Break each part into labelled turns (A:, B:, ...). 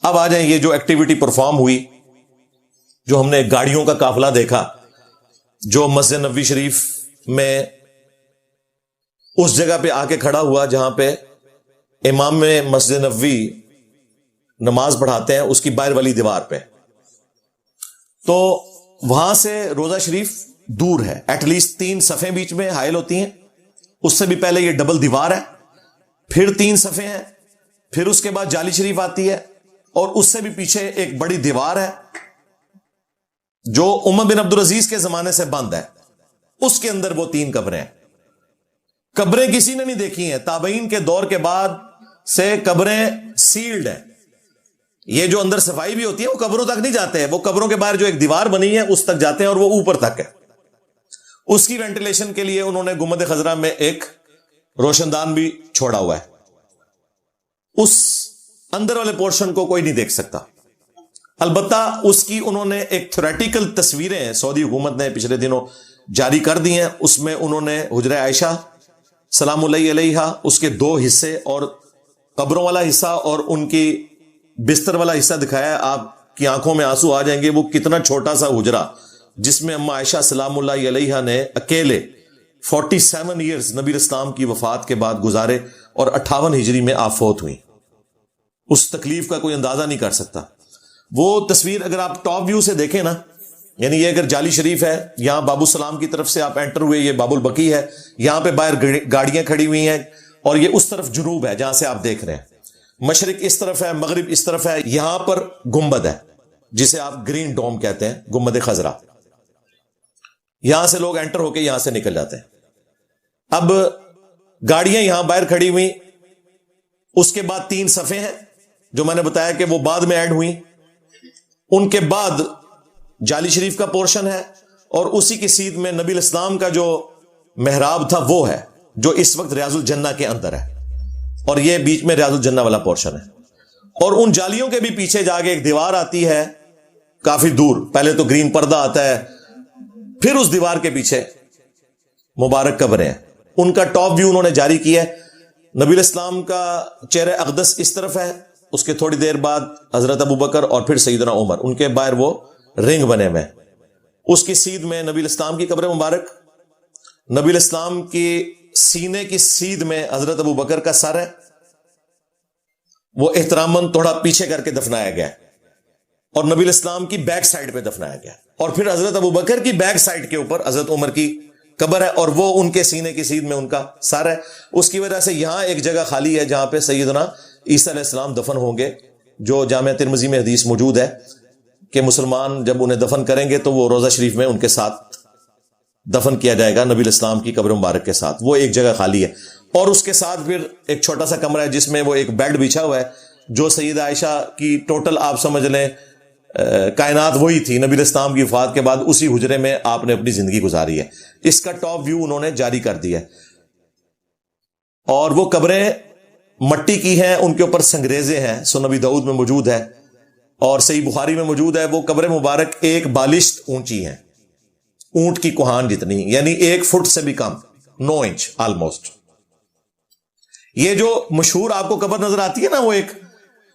A: اب آ جائیں یہ جو ایکٹیویٹی پرفارم ہوئی، جو ہم نے گاڑیوں کا قافلہ دیکھا جو مسجد نبوی شریف میں اس جگہ پہ آ کے کھڑا ہوا جہاں پہ امام مسجد نبوی نماز پڑھاتے ہیں، اس کی باہر والی دیوار پہ، تو وہاں سے روضہ شریف دور ہے، ایٹ لیسٹ 3 صفیں بیچ میں حائل ہوتی ہیں، اس سے بھی پہلے یہ ڈبل دیوار ہے، پھر 3 صفیں ہیں، پھر اس کے بعد جالی شریف آتی ہے، اور اس سے بھی پیچھے ایک بڑی دیوار ہے جو عمر بن عبدالعزیز کے زمانے سے بند ہے، اس کے اندر وہ 3 قبریں ہیں۔ قبریں کسی نے نہیں دیکھی ہیں، تابعین کے دور کے بعد سے قبریں سیلڈ ہیں، یہ جو اندر صفائی بھی ہوتی ہے وہ قبروں تک نہیں جاتے ہیں، وہ قبروں کے باہر جو ایک دیوار بنی ہے اس تک جاتے ہیں، اور وہ اوپر تک ہے۔ اس کی وینٹیلیشن کے لیے انہوں نے گنبد خضرا میں ایک روشن دان بھی چھوڑا ہوا ہے، اس اندر والے پورشن کو کوئی نہیں دیکھ سکتا۔ البتہ اس کی انہوں نے ایک تھیوریٹیکل تصویریں سعودی حکومت نے پچھلے دنوں جاری کر دی ہیں، اس میں انہوں نے حجرہ عائشہ سلام اللہ علیہا، اس کے 2 حصے اور قبروں والا حصہ اور ان کی بستر والا حصہ دکھایا ہے۔ آپ کی آنکھوں میں آنسو آ جائیں گے، وہ کتنا چھوٹا سا حجرہ جس میں اما عائشہ سلام اللہ علیہا نے اکیلے 47 ایئرز نبی اسلام کی وفات کے بعد گزارے، اور 58 ہجری میں آپ فوت ہوئی۔ اس تکلیف کا کوئی اندازہ نہیں کر سکتا۔ وہ تصویر اگر آپ ٹاپ ویو سے دیکھیں نا، یعنی یہ اگر جالی شریف ہے، یہاں باب السلام کی طرف سے آپ انٹر ہوئے، یہ باب البقی ہے، یہاں پہ باہر گاڑیاں کھڑی ہوئی ہیں، اور یہ اس طرف جنوب ہے جہاں سے آپ دیکھ رہے ہیں، مشرق اس طرف ہے، مغرب اس طرف ہے، یہاں پر گنبد ہے جسے آپ گرین ڈوم کہتے ہیں، گنبد خضرا، یہاں سے لوگ انٹر ہو کے یہاں سے نکل جاتے ہیں۔ اب گاڑیاں یہاں باہر کھڑی ہوئی، اس کے بعد 3 صفیں ہیں جو میں نے بتایا کہ وہ بعد میں ایڈ ہوئی، ان کے بعد جالی شریف کا پورشن ہے، اور اسی کی سیدھ میں نبی الاسلام کا جو محراب تھا وہ ہے، جو اس وقت ریاض الجنہ کے اندر ہے، اور یہ بیچ میں ریاض الجنہ والا پورشن ہے۔ اور ان جالیوں کے بھی پیچھے جا کے ایک دیوار آتی ہے کافی دور، پہلے تو گرین پردہ آتا ہے، پھر اس دیوار کے پیچھے مبارک قبریں ہیں، ان کا ٹاپ ویو انہوں نے جاری کیا ہے۔ نبی الاسلام کا چہرہ اقدس اس طرف ہے، اس کے تھوڑی دیر بعد حضرت ابوبکر اور پھر سیدنا عمر، ان کے باہر وہ رنگ بنے ہوئے، اس کی سیدھ میں نبی الاسلام کی قبر مبارک، نبی الاسلام کی سینے کی سیدھ میں حضرت ابوبکر کا سر ہے، وہ احتراماً تھوڑا پیچھے کر کے دفنایا گیا، اور نبی الاسلام کی بیک سائڈ پہ دفنایا گیا، اور پھر حضرت ابوبکر کی بیک سائڈ کے اوپر حضرت عمر کی قبر ہے، اور وہ ان کے سینے کی سیدھ میں ان کا سر ہے۔ اس کی وجہ سے یہاں ایک جگہ خالی ہے جہاں پہ سیدنا عیسیٰ علیہ السلام دفن ہوں گے، جو جامعہ ترمذی میں حدیث موجود ہے کہ مسلمان جب انہیں دفن کریں گے تو وہ روضہ شریف میں ان کے ساتھ دفن کیا جائے گا، نبی الاسلام کی قبر مبارک کے ساتھ، وہ ایک جگہ خالی ہے۔ اور اس کے ساتھ پھر ایک چھوٹا سا کمرہ ہے جس میں وہ ایک بیڈ بچھا ہوا ہے، جو سیدہ عائشہ کی ٹوٹل آپ سمجھ لیں کائنات وہی تھی، نبی الاسلام کی وفات کے بعد اسی حجرے میں آپ نے اپنی زندگی گزاری ہے۔ اس کا ٹاپ ویو انہوں نے جاری کر دیا ہے، اور وہ قبریں مٹی کی ہیں، ان کے اوپر سنگریزے ہیں، سنن ابی داؤد میں موجود ہے اور صحیح بخاری میں موجود ہے۔ وہ قبر مبارک 1 بالشت اونچی ہیں، اونٹ کی کوہان جتنی، یعنی 1 فٹ سے بھی کم، 9 انچ آلموسٹ۔ یہ جو مشہور آپ کو قبر نظر آتی ہے نا، وہ ایک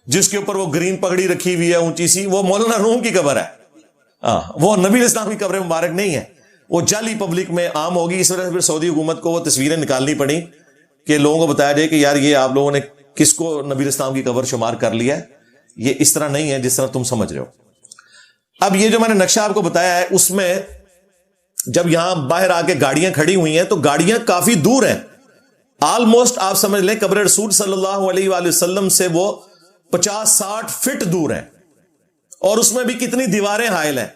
A: جس کے اوپر وہ گرین پگڑی رکھی ہوئی ہے اونچی سی، وہ مولانا روم کی قبر ہے، وہ نبی اسلام کی قبر مبارک نہیں ہے، وہ جعلی پبلک میں عام ہوگی۔ اس وجہ سے پھر سعودی حکومت کو وہ تصویریں نکالنی پڑی کہ لوگوں کو بتایا جائے کہ یار یہ آپ لوگوں نے کس کو نبی اسلام کی قبر شمار کر لیا ہے، یہ اس طرح نہیں ہے جس طرح تم سمجھ رہے ہو۔ اب یہ جو میں نے نقشہ آپ کو بتایا ہے، اس میں جب یہاں باہر آ کے گاڑیاں کھڑی ہوئی ہیں تو گاڑیاں کافی دور ہیں، آلموسٹ آپ سمجھ لیں قبر رسول صلی اللہ علیہ وآلہ وسلم سے وہ 50-60 فٹ دور ہیں، اور اس میں بھی کتنی دیواریں حائل ہیں۔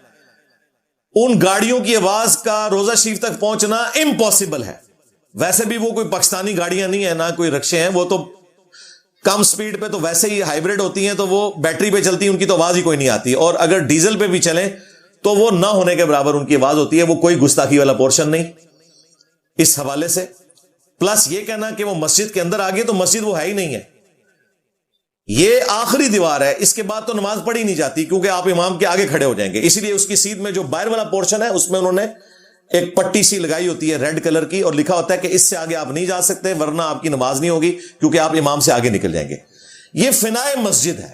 A: ان گاڑیوں کی آواز کا روضہ شریف تک پہنچنا امپاسبل ہے۔ ویسے بھی وہ کوئی پاکستانی گاڑیاں نہیں ہیں، نہ کوئی رکشے ہیں، وہ تو کم سپیڈ پہ تو ویسے ہی ہائیبریڈ ہوتی ہیں، تو وہ بیٹری پہ چلتی ہیں، ان کی تو آواز ہی کوئی نہیں آتی، اور اگر ڈیزل پہ بھی چلیں تو وہ نہ ہونے کے برابر ان کی آواز ہوتی ہے، وہ کوئی گستاخی والا پورشن نہیں اس حوالے سے۔ پلس یہ کہنا کہ وہ مسجد کے اندر آگے، تو مسجد وہ ہے ہی نہیں ہے، یہ آخری دیوار ہے، اس کے بعد تو نماز پڑھی نہیں جاتی کیونکہ آپ امام کے آگے کھڑے ہو جائیں گے۔ اسی لیے اس کی سیدھ میں جو باہر والا پورشن ہے اس میں انہوں نے ایک پٹی سی لگائی ہوتی ہے ریڈ کلر کی، اور لکھا ہوتا ہے کہ اس سے آگے آپ نہیں جا سکتے ورنہ آپ کی نماز نہیں ہوگی، کیونکہ آپ امام سے آگے نکل جائیں گے۔ یہ فنائے مسجد ہے،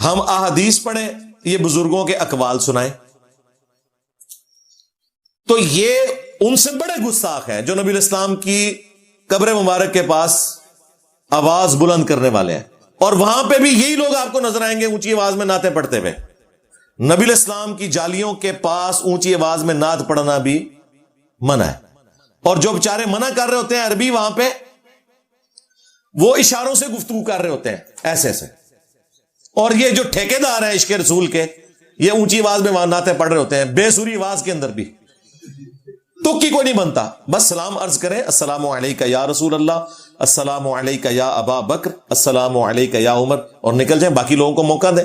A: ہم احادیث پڑھیں، یہ بزرگوں کے اقوال سنائیں، تو یہ ان سے بڑے گستاخ ہیں جو نبی الاسلام کی قبر مبارک کے پاس آواز بلند کرنے والے ہیں، اور وہاں پہ بھی یہی لوگ آپ کو نظر آئیں گے اونچی آواز میں نعتیں پڑھتے ہوئے۔ نبی الاسلام کی جالیوں کے پاس اونچی آواز میں نعت پڑھنا بھی منع ہے، اور جو بیچارے منع کر رہے ہوتے ہیں عربی وہاں پہ، وہ اشاروں سے گفتگو کر رہے ہوتے ہیں ایسے ایسے، اور یہ جو ٹھیکیدار ہیں عشق رسول کے، یہ اونچی آواز میں وہاں نعتیں پڑھ رہے ہوتے ہیں، بے سری آواز کے اندر بھی تو کی کوئی نہیں بنتا، بس سلام عرض کریں، السلام علیکہ یا رسول اللہ، السلام علیکہ یا ابا بکر، السلام علیکہ یا عمر، اور نکل جائیں، باقی لوگوں کو موقع دیں۔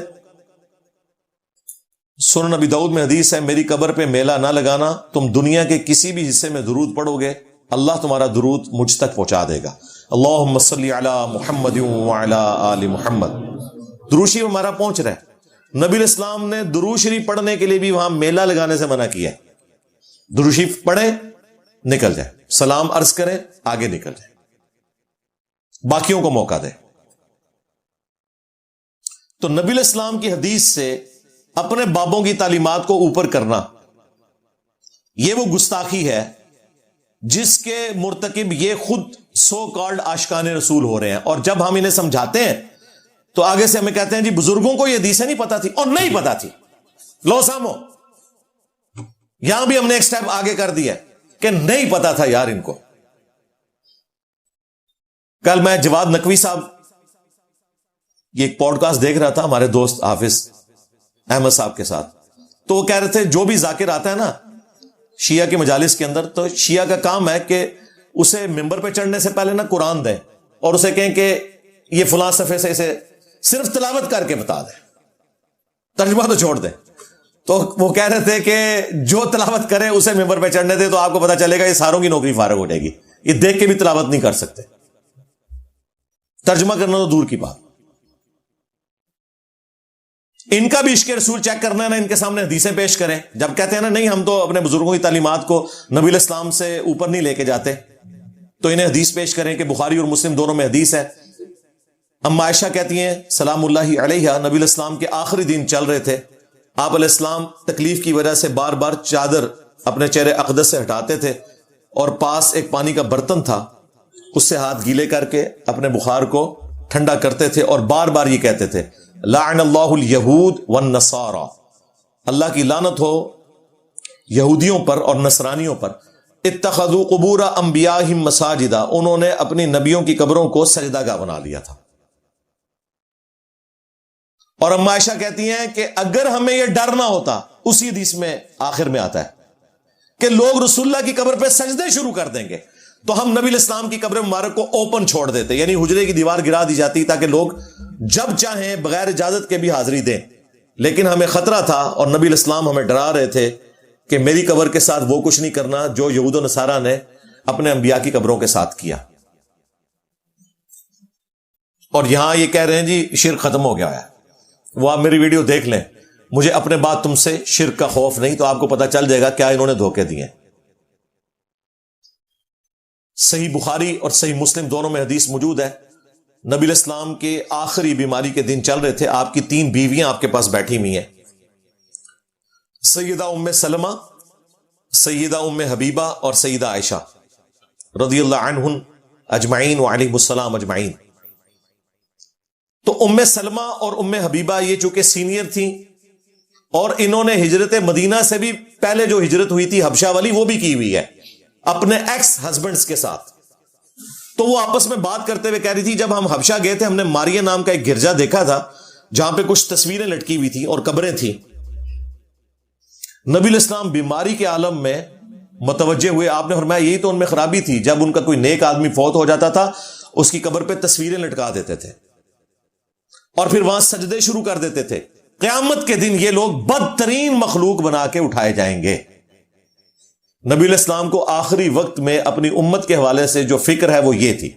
A: سنن نبی داؤد میں حدیث ہے، میری قبر پہ میلہ نہ لگانا، تم دنیا کے کسی بھی حصے میں درود پڑھو گے اللہ تمہارا درود مجھ تک پہنچا دے گا۔ اللہم صلی علی محمد وعلی آل محمد، درود شریف ہمارا پہنچ رہا ہے۔ نبی الاسلام نے درود شریف پڑھنے کے لیے بھی وہاں میلہ لگانے سے منع کیا ہے۔ درود شریف پڑھیں، نکل جائیں، سلام عرض کریں، آگے نکل جائیں، باقیوں کو موقع دیں۔ تو نبی الاسلام کی حدیث سے اپنے بابوں کی تعلیمات کو اوپر کرنا، یہ وہ گستاخی ہے جس کے مرتکب یہ خود سو کالڈ عاشقان رسول ہو رہے ہیں، اور جب ہم انہیں سمجھاتے ہیں تو آگے سے ہمیں کہتے ہیں جی بزرگوں کو یہ حدیثیں نہیں پتا تھی، اور نہیں پتا تھی، لو سامو، یہاں بھی ہم نے ایک سٹیپ آگے کر دیا کہ نہیں پتا تھا یار ان کو۔ کل میں جواد نقوی صاحب یہ ایک پوڈ کاسٹ دیکھ رہا تھا ہمارے دوست حافظ احمد صاحب کے ساتھ، تو وہ کہہ رہے تھے جو بھی ذاکر آتا ہے نا شیعہ کے مجالس کے اندر، تو شیعہ کا کام ہے کہ اسے ممبر پہ چڑھنے سے پہلے نا قرآن دیں اور اسے کہیں کہ یہ فلاں صفحے سے اسے صرف تلاوت کر کے بتا دیں، ترجمہ تو چھوڑ دیں۔ تو وہ کہہ رہے تھے کہ جو تلاوت کرے اسے ممبر پہ چڑھنے دے، تو آپ کو پتا چلے گا یہ ساروں کی نوکری فارغ ہو جائے گی، یہ دیکھ کے بھی تلاوت نہیں کر سکتے، ترجمہ کرنا تو دور کی بات۔ ان کا بھی عشق رسول چیک کرنا ہے نا، ان کے سامنے حدیثیں پیش کریں، جب کہتے ہیں نا نہیں ہم تو اپنے بزرگوں کی تعلیمات کو نبی الاسلام سے اوپر نہیں لے کے جاتے، تو انہیں حدیث پیش کریں کہ بخاری اور مسلم دونوں میں حدیث ہے۔ اما عائشہ کہتی ہیں سلام اللہ علیہا، نبی الاسلام کے آخری دن چل رہے تھے، آپ علیہ السلام تکلیف کی وجہ سے بار بار چادر اپنے چہرے اقدس سے ہٹاتے تھے، اور پاس ایک پانی کا برتن تھا، اس سے ہاتھ گیلے کر کے اپنے بخار کو ٹھنڈا کرتے تھے، اور بار بار یہ کہتے تھے لعن اللہ الیہود والنصارى، اللہ کی لعنت ہو یہودیوں پر اور نصرانیوں پر، اتخذوا قبور انبیائہم مساجدا، انہوں نے اپنی نبیوں کی قبروں کو سجدہ گاہ بنا لیا تھا۔ اور اما عائشہ کہتی ہیں کہ اگر ہمیں یہ ڈر نہ ہوتا، اسی حدیث میں آخر میں آتا ہے کہ لوگ رسول اللہ کی قبر پہ سجدے شروع کر دیں گے، تو ہم نبی الاسلام کی قبر مبارک کو اوپن چھوڑ دیتے، یعنی حجرے کی دیوار گرا دی جاتی تاکہ لوگ جب چاہیں بغیر اجازت کے بھی حاضری دیں۔ لیکن ہمیں خطرہ تھا، اور نبی الاسلام ہمیں ڈرا رہے تھے کہ میری قبر کے ساتھ وہ کچھ نہیں کرنا جو یہود و نصارہ نے اپنے انبیاء کی قبروں کے ساتھ کیا۔ اور یہاں یہ کہہ رہے ہیں جی شرک ختم ہو گیا ہے، وہ آپ میری ویڈیو دیکھ لیں، مجھے اپنے بعد تم سے شرک کا خوف نہیں، تو آپ کو پتا چل جائے گا کیا انہوں نے دھوکے دیے۔ صحیح بخاری اور صحیح مسلم دونوں میں حدیث موجود ہے، نبی الاسلام کے آخری بیماری کے دن چل رہے تھے، آپ کی 3 بیویاں آپ کے پاس بیٹھی ہوئی ہیں، سیدہ ام سلمہ، سیدہ ام حبیبہ اور سیدہ عائشہ رضی اللہ عنہن اجمعین وعلیہم السلام اجمعین۔ تو ام سلمہ اور ام حبیبہ یہ چونکہ سینئر تھیں، اور انہوں نے ہجرت مدینہ سے بھی پہلے جو ہجرت ہوئی تھی حبشہ والی وہ بھی کی ہوئی ہے اپنے ایکس ہسبینڈز کے ساتھ، تو وہ آپس میں بات کرتے ہوئے کہہ رہی تھی جب ہم حبشہ گئے تھے ہم نے ماریہ نام کا ایک گرجا دیکھا تھا جہاں پہ کچھ تصویریں لٹکی ہوئی تھیں اور قبریں تھیں۔ نبی الاسلام بیماری کے عالم میں متوجہ ہوئے، آپ نے فرمایا یہی تو ان میں خرابی تھی، جب ان کا کوئی نیک آدمی فوت ہو جاتا تھا اس کی قبر پہ تصویریں لٹکا دیتے تھے اور پھر وہاں سجدے شروع کر دیتے تھے۔ قیامت کے دن یہ لوگ بدترین مخلوق بنا کے اٹھائے جائیں گے۔ نبی علیہ السلام کو آخری وقت میں اپنی امت کے حوالے سے جو فکر ہے وہ یہ تھی،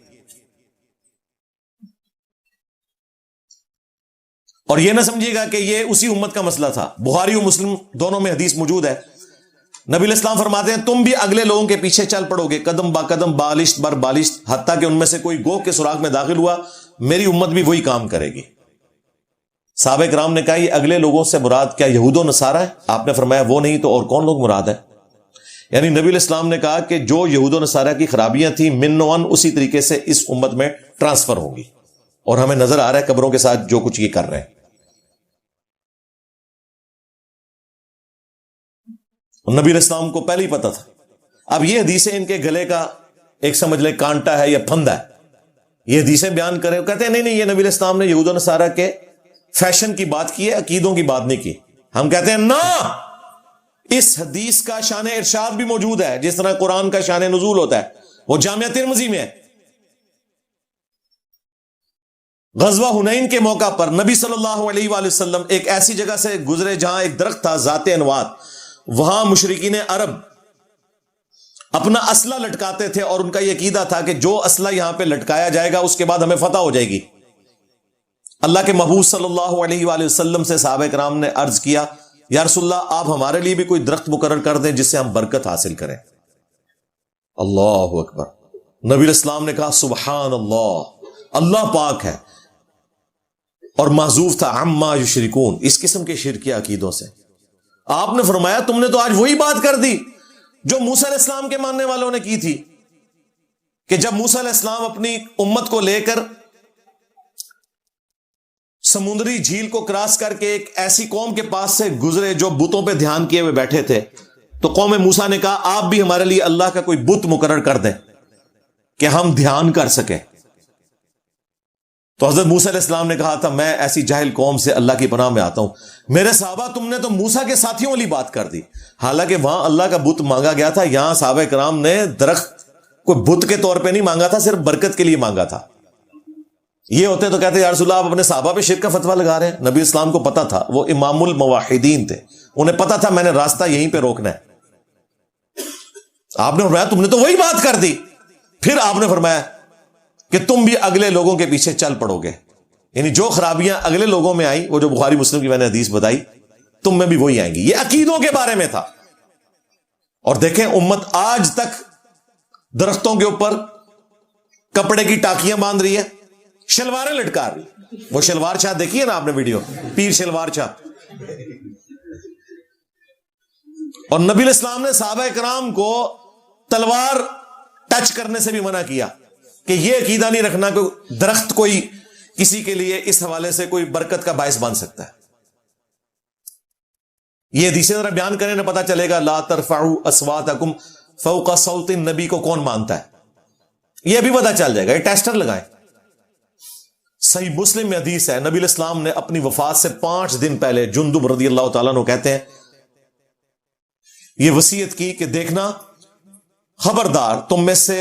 A: اور یہ نہ سمجھیے گا کہ یہ اسی امت کا مسئلہ تھا، بخاری و مسلم دونوں میں حدیث موجود ہے۔ نبی علیہ السلام فرماتے ہیں تم بھی اگلے لوگوں کے پیچھے چل پڑو گے قدم با قدم، بالشت بر بالشت، حتیٰ کہ ان میں سے کوئی گوہ کے سوراخ میں داخل ہوا میری امت بھی وہی کام کرے گی۔ صحابہ کرام نے کہا یہ اگلے لوگوں سے مراد کیا یہود و نصارہ ہے؟ آپ نے فرمایا وہ نہیں تو اور کون لوگ مراد ہے؟ یعنی نبی علیہ السلام نے کہا کہ جو یہود و نصارہ کی خرابیاں تھیں من نوعاً اسی طریقے سے اس امت میں ٹرانسفر ہوں گی، اور ہمیں نظر آ رہا ہے قبروں کے ساتھ جو کچھ یہ کر رہے ہیں۔ نبی علیہ السلام کو پہلے ہی پتا تھا۔ اب یہ حدیثیں ان کے گلے کا ایک سمجھ لیں کانٹا ہے یا پھندا ہے، یہ حدیثیں بیان کرے کہتے ہیں نہیں نہیں، یہ نبی علیہ السلام نے یہود و نصارہ کے فیشن کی بات کی ہے، عقیدوں کی بات نہیں کی۔ ہم کہتے ہیں نا، اس حدیث کا شان ارشاد بھی موجود ہے، جس طرح قرآن کا شان نزول ہوتا ہے، وہ جامعہ ترمذی میں ہے۔ غزوہ حنین کے موقع پر نبی صلی اللہ علیہ وآلہ وسلم ایک ایسی جگہ سے گزرے جہاں ایک درخت تھا ذات انوات، وہاں مشرکین عرب اپنا اسلحہ لٹکاتے تھے، اور ان کا یہ عقیدہ تھا کہ جو اسلحہ یہاں پہ لٹکایا جائے گا اس کے بعد ہمیں فتح ہو جائے گی۔ اللہ کے محبوب صلی اللہ علیہ وآلہ وسلم سے صحابہ کرام نے عرض کیا یا رسول اللہ آپ ہمارے لیے بھی کوئی درخت مقرر کر دیں جس سے ہم برکت حاصل کریں۔ اللہ اکبر۔ نبی علیہ السلام نے کہا سبحان اللہ، اللہ پاک ہے، اور محذوف تھا عما یشرکون، اس قسم کے شرکی عقیدوں سے۔ آپ نے فرمایا تم نے تو آج وہی بات کر دی جو موسیٰ علیہ السلام کے ماننے والوں نے کی تھی، کہ جب موسیٰ علیہ السلام اپنی امت کو لے کر سمندری جھیل کو کراس کر کے ایک ایسی قوم کے پاس سے گزرے جو بتوں پہ دھیان کیے ہوئے بیٹھے تھے، تو قوم موسیٰ نے کہا آپ بھی ہمارے لیے اللہ کا کوئی بت مقرر کر دیں کہ ہم دھیان کر سکیں۔ تو حضرت موسیٰ علیہ السلام نے کہا تھا میں ایسی جاہل قوم سے اللہ کی پناہ میں آتا ہوں۔ میرے صحابہ تم نے تو موسیٰ کے ساتھیوں والی بات کر دی، حالانکہ وہاں اللہ کا بت مانگا گیا تھا، یہاں صحابہ کرام نے درخت کوئی بت کے طور پہ نہیں مانگا تھا، صرف برکت کے لیے مانگا تھا۔ یہ ہوتے تو کہتے یا رسول اللہ آپ اپنے صحابہ پہ شرک کا فتویٰ لگا رہے ہیں۔ نبی اسلام کو پتا تھا، وہ امام الموحدین تھے، انہیں پتا تھا میں نے راستہ یہیں پہ روکنا ہے۔ آپ نے فرمایا تم نے تو وہی بات کر دی، پھر آپ نے فرمایا کہ تم بھی اگلے لوگوں کے پیچھے چل پڑو گے، یعنی جو خرابیاں اگلے لوگوں میں آئی، وہ جو بخاری مسلم کی میں نے حدیث بتائی، تم میں بھی وہی آئیں گی۔ یہ عقیدوں کے بارے میں تھا۔ اور دیکھیں امت آج تک درختوں کے اوپر کپڑے کی ٹاکیاں باندھ رہی ہے، شلواریں لٹکا رہی۔ وہ شلوار شاہ دیکھی ہے نا آپ نے ویڈیو، پیر شلوار شاہ۔ اور نبی علیہ السلام نے صحابہ کرام کو تلوار ٹچ کرنے سے بھی منع کیا کہ یہ عقیدہ نہیں رکھنا کہ درخت کوئی کسی کے لیے اس حوالے سے کوئی برکت کا باعث بن سکتا ہے۔ یہ حدیثیں ذرا بیان کریں نا، پتہ چلے گا لا ترفعوا اصواتکم فوق صوت النبی کو کون مانتا ہے، یہ بھی پتہ چل جائے گا۔ یہ ٹیسٹر لگائیں۔ صحیح مسلم میں حدیث ہے، نبی علیہ السلام نے اپنی وفات سے 5 دن پہلے جندب رضی اللہ تعالیٰ عنہ کہتے ہیں یہ وصیت کی کہ دیکھنا خبردار تم میں سے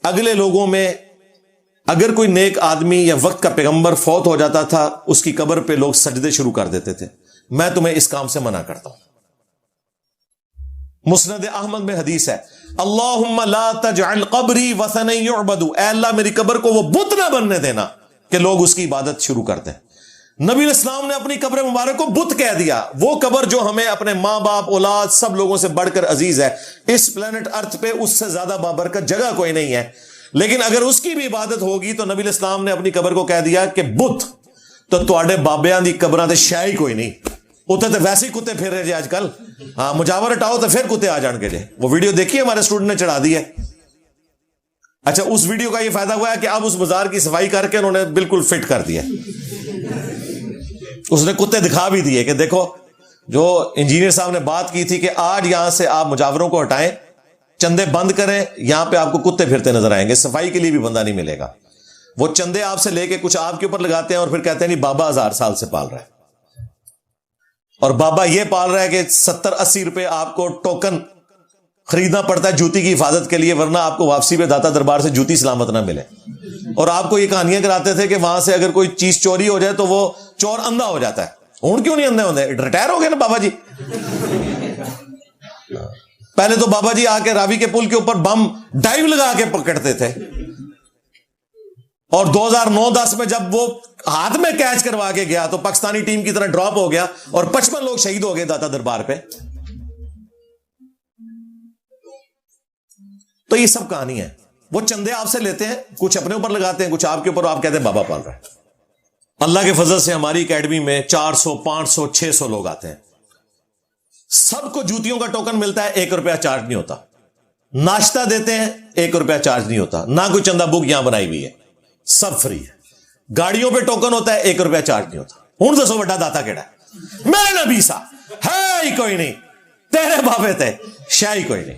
A: اگلے لوگوں میں اگر کوئی نیک آدمی یا وقت کا پیغمبر فوت ہو جاتا تھا، اس کی قبر پہ لوگ سجدے شروع کر دیتے تھے، میں تمہیں اس کام سے منع کرتا ہوں۔ مسند احمد میں حدیث ہے اللہم لا تجعل قبری وثنا یعبد، اے اللہ میری قبر کو وہ بت نہ بننے دینا کہ لوگ اس کی عبادت شروع کرتے ہیں۔ نبی علیہ السلام نے اپنی قبر مبارک کو بت کہہ دیا، وہ قبر جو ہمیں اپنے ماں باپ اولاد سب لوگوں سے بڑھ کر عزیز ہے، اس پلانٹ ارتھ پہ اس سے زیادہ بابرکت جگہ کوئی نہیں ہے، لیکن اگر اس کی بھی عبادت ہوگی تو نبی علیہ السلام نے اپنی قبر کو کہہ دیا کہ بت تو تواڈے بابیاں دی قبراں تے شے ہی کوئی نہیں، اتنے تو ویسے ہی کتے پھر رہے جی آج کل، ہاں مجاور ہٹاؤ تو پھر کتے آ جان کے جے۔ وہ ویڈیو دیکھی ہمارے اسٹوڈنٹ نے چڑھا دی ہے۔ اچھا اس ویڈیو کا یہ فائدہ ہوا ہے کہ اب اس بازار کی صفائی کر کے انہوں نے بالکل فٹ کر دیا، اس نے کتے دکھا بھی دیے کہ دیکھو جو انجینئر صاحب نے بات کی تھی کہ آج یہاں سے آپ مجاوروں کو ہٹائیں، چندے بند کریں، یہاں پہ آپ کو کتے پھرتے نظر آئیں گے، صفائی کے لیے بھی بندہ نہیں ملے گا۔ وہ چندے آپ سے لے کے کچھ آپ کے اوپر لگاتے ہیں اور پھر کہتے ہیں نہیں بابا 1000 سال سے پال رہا ہے، اور بابا یہ پال رہا ہے کہ 70-80 روپے آپ کو ٹوکن خریدنا پڑتا ہے جوتی کی حفاظت کے لیے، ورنہ آپ کو واپسی پہ داتا دربار سے جوتی سلامت نہ ملے۔ اور آپ کو یہ کہانیاں کراتے تھے کہ وہاں سے اگر کوئی چیز چوری ہو جائے تو وہ چور اندھا ہو جاتا ہے۔ ہوں کیوں نہیں اندھے ہوتے؟ ریٹائر ہو گئے نا بابا جی۔ پہلے تو بابا جی آ کے راوی کے پل کے اوپر بم ڈائیو لگا کے پکڑتے تھے، اور 2009-10 میں جب وہ ہاتھ میں کیچ کروا کے گیا تو پاکستانی ٹیم کی طرح ڈراپ ہو گیا اور 55 لوگ شہید ہو گئے داتا دربار پہ۔ تو یہ سب کہانی ہے، وہ چندے آپ سے لیتے ہیں، کچھ اپنے اوپر لگاتے ہیں، کچھ آپ کے اوپر، آپ کہتے ہیں بابا پال رہا ہے۔ اللہ کے فضل سے ہماری اکیڈمی میں 400 500 600 لوگ آتے ہیں. سب کو جوتیوں کا ٹوکن ملتا ہے, 1 روپیہ چارج نہیں ہوتا. ناشتہ دیتے ہیں, 1 روپیہ چارج نہیں ہوتا. نہ کوئی چندہ بک یہاں بنائی ہوئی ہے, سب فری ہے. گاڑیوں پہ ٹوکن ہوتا ہے, 1 روپیہ چارج نہیں ہوتا. ہوں دسو بڑا داتا کیڑا ہے؟ میرے نبی سا ہے ہی کوئی نہیں, تیرے بابے تے شاہ ہی کوئی نہیں.